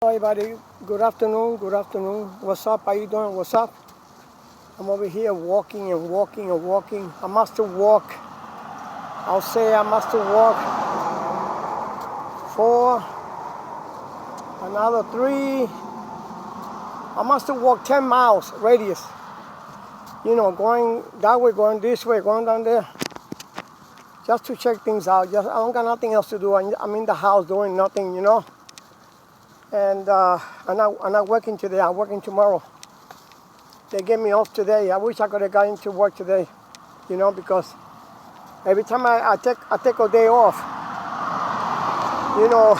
Everybody, good afternoon, good afternoon. What's up? How you doing? What's up? I'm over here walking and walking and walking. I must walk. I'll say I must walk for another 3. I must walk 10 miles radius. You know, going that way, going this way, going down there. Just to check things out. I don't got nothing else to do. I'm in the house doing nothing, you know. And I'm not working today. I'm working tomorrow. They gave me off today. I wish I could have got into work today, you know, because every time I take a day off, you know,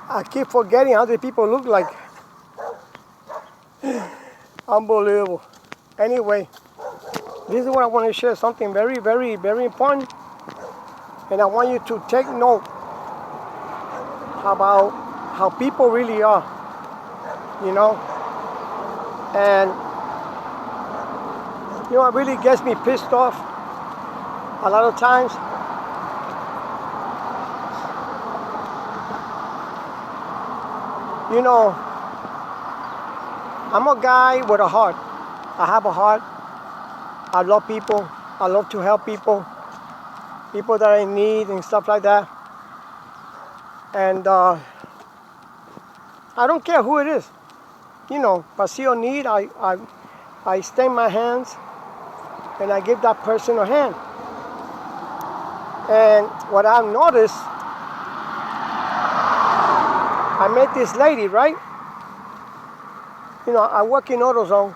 I keep forgetting how the people look like. Unbelievable. Anyway, this is what I want to share, something very, very, very important. And I want you to take note about how people really are, you know. And, you know, it really gets me pissed off a lot of times. You know, I'm a guy with a heart. I have a heart. I love people. I love to help people. People that are in need and stuff like that. And I don't care who it is. You know, if I see a need, I extend my hands and I give that person a hand. And what I've noticed, I met this lady, right? You know, I work in AutoZone,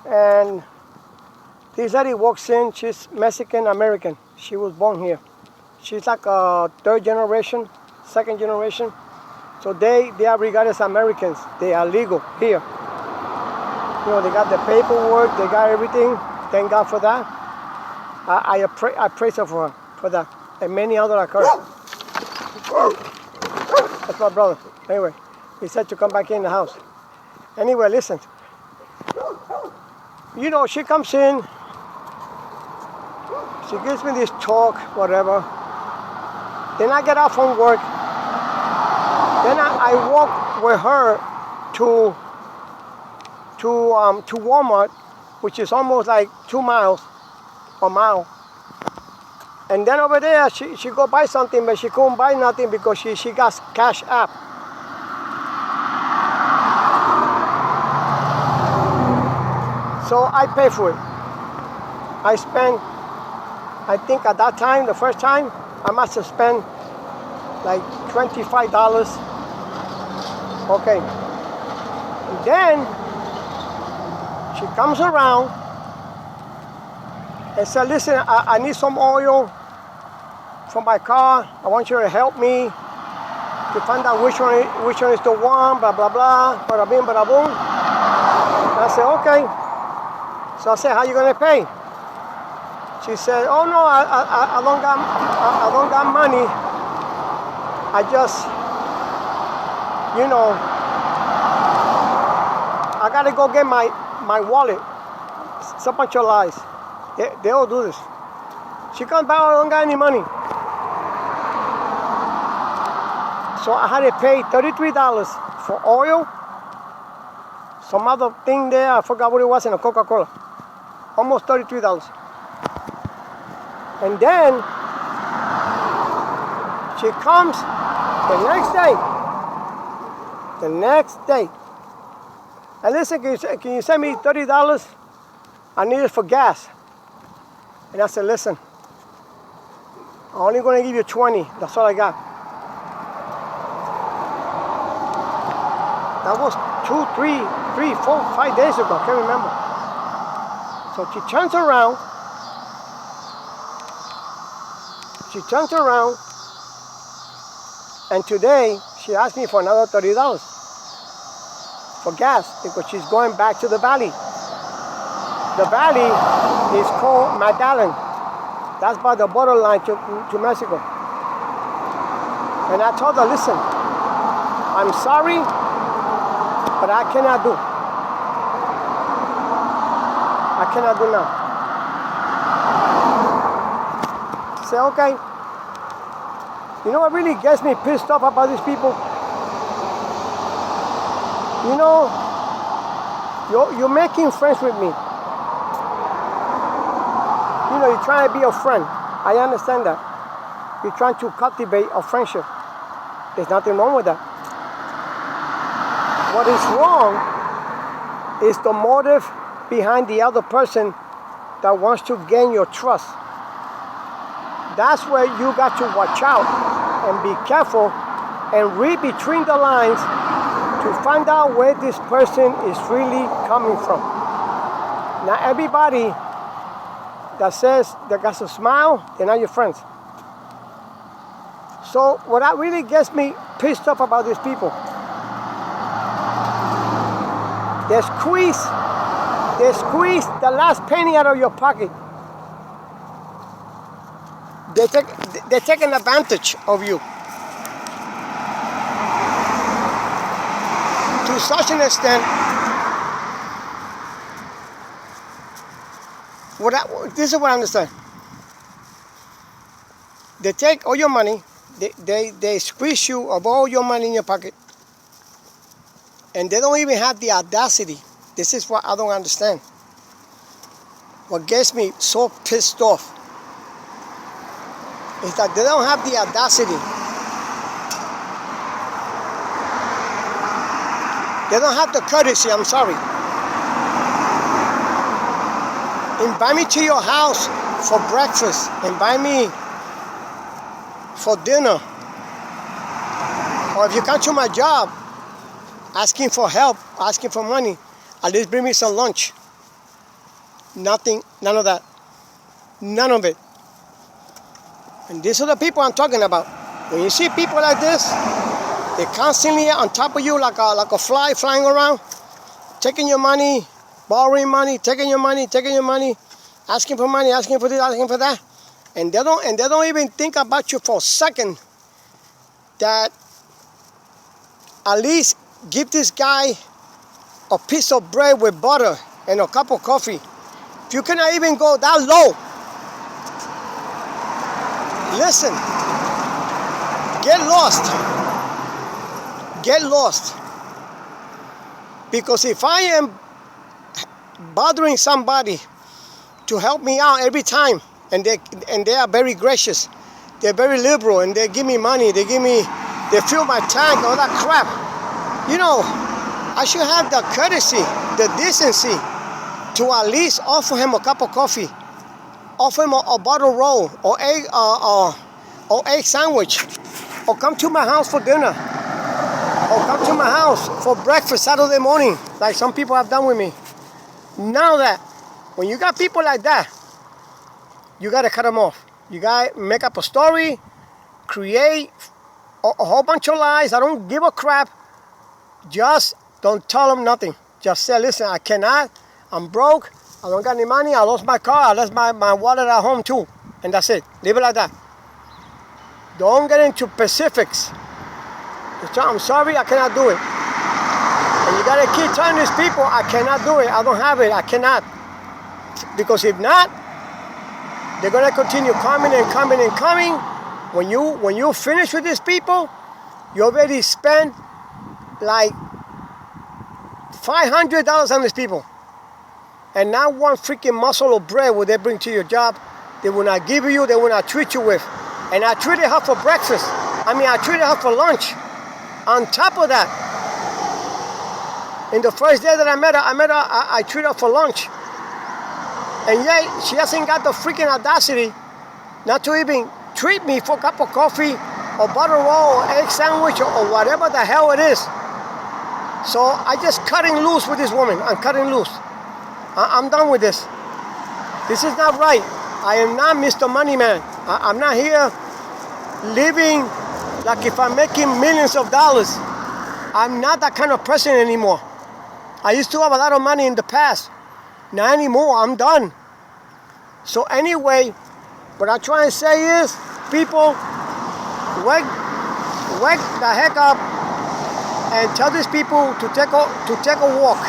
and this lady walks in. She's Mexican American. She was born here. She's like a 3rd generation, 2nd generation. So they are regarded as Americans. They are legal here. You know, they got the paperwork, they got everything. Thank God for that. I praise her for that. And many other occurs. That's my brother. Anyway, he said to come back in the house. Anyway, listen. You know, she comes in. She gives me this talk, whatever. Then I get out from work. Then I walk with her to Walmart, which is almost like 2 miles, a mile. And then over there, she go buy something, but she couldn't buy nothing because she got Cash App. So I pay for it. I spend, I think at that time, the first time, I must have spent like $25. Okay. And then she comes around and said, listen, I need some oil for my car. I want you to help me to find out which one is the one, blah, blah, blah, bada bing, bada boom. And I said, okay. So I said, how you going to pay? She said, oh no, I don't got money. I just, you know, I gotta go get my wallet. It's a bunch of lies. They all do this. She comes back, I don't got any money. So I had to pay $33 for oil, some other thing there, I forgot what it was, and a Coca-Cola. Almost $33. And then she comes the next day. And listen, can you send me $30? I need it for gas. And I said, listen, I'm only going to give you 20. That's all I got. That was 2, 3, 4, 5 days ago. I can't remember. So she turns around. And today, she asked me for another $30 for gas because she's going back to the valley. The valley is called Magdalen. That's by the borderline to Mexico. And I told her, listen, I'm sorry, but I cannot do. I cannot do now. Say, okay. You know what really gets me pissed off about these people? You know, you're making friends with me. You know, you're trying to be a friend. I understand that. You're trying to cultivate a friendship. There's nothing wrong with that. What is wrong is the motive behind the other person that wants to gain your trust. That's where you got to watch out and be careful and read between the lines to find out where this person is really coming from. Now, everybody that says they got a smile, they're not your friends. So what that really gets me pissed off about these people, they squeeze the last penny out of your pocket. They're taking advantage of you to such an extent. This is what I understand. They take all your money. They squeeze you of all your money in your pocket. And they don't even have the audacity. This is what I don't understand. What gets me so pissed off is that they don't have the audacity. They don't have the courtesy, I'm sorry. Invite me to your house for breakfast. Invite me for dinner. Or if you come to my job asking for help, asking for money, at least bring me some lunch. Nothing, none of that. None of it. And these are the people I'm talking about. When you see people like this, they're constantly on top of you like a fly flying around, taking your money, borrowing money, taking your money, asking for money, asking for this, asking for that. And they don't even think about you for a second that at least give this guy a piece of bread with butter and a cup of coffee. If you cannot even go that low, listen, get lost. Get lost. Because if I am bothering somebody to help me out every time, and they are very gracious, they're very liberal, and they give me money, they fill my tank, all that crap. You know, I should have the courtesy, the decency to at least offer him a cup of coffee, offer him a bottle roll, or egg sandwich, or come to my house for dinner, or come to my house for breakfast Saturday morning, like some people have done with me. None of that. When you got people like that, you got to cut them off. You got to make up a story, create a whole bunch of lies. I don't give a crap. Just don't tell them nothing. Just say, listen, I cannot. I'm broke. I don't got any money. I lost my car. I left my wallet at home too. And that's it. Leave it like that. Don't get into specifics. I'm sorry, I cannot do it. And you got to keep telling these people, I cannot do it. I don't have it. I cannot. Because if not, they're going to continue coming and coming and coming. When you finish with these people, you already spent like $500 on these people. And not one freaking morsel of bread will they bring to your job. They will not give you, they will not treat you with. And I treated her for breakfast. I treated her for lunch. On top of that, in the first day that I met her, I treated her for lunch. And yet, she hasn't got the freaking audacity not to even treat me for a cup of coffee, or butter roll, or egg sandwich, or whatever the hell it is. So I just cutting loose with this woman. I'm cutting loose. I'm done with this. This is not right. I am not Mr. Moneyman. I'm not here living like if I'm making millions of dollars. I'm not that kind of person anymore. I used to have a lot of money in the past. Not anymore. I'm done. So anyway, what I'm trying to say is, people, wake the heck up and tell these people to take a walk.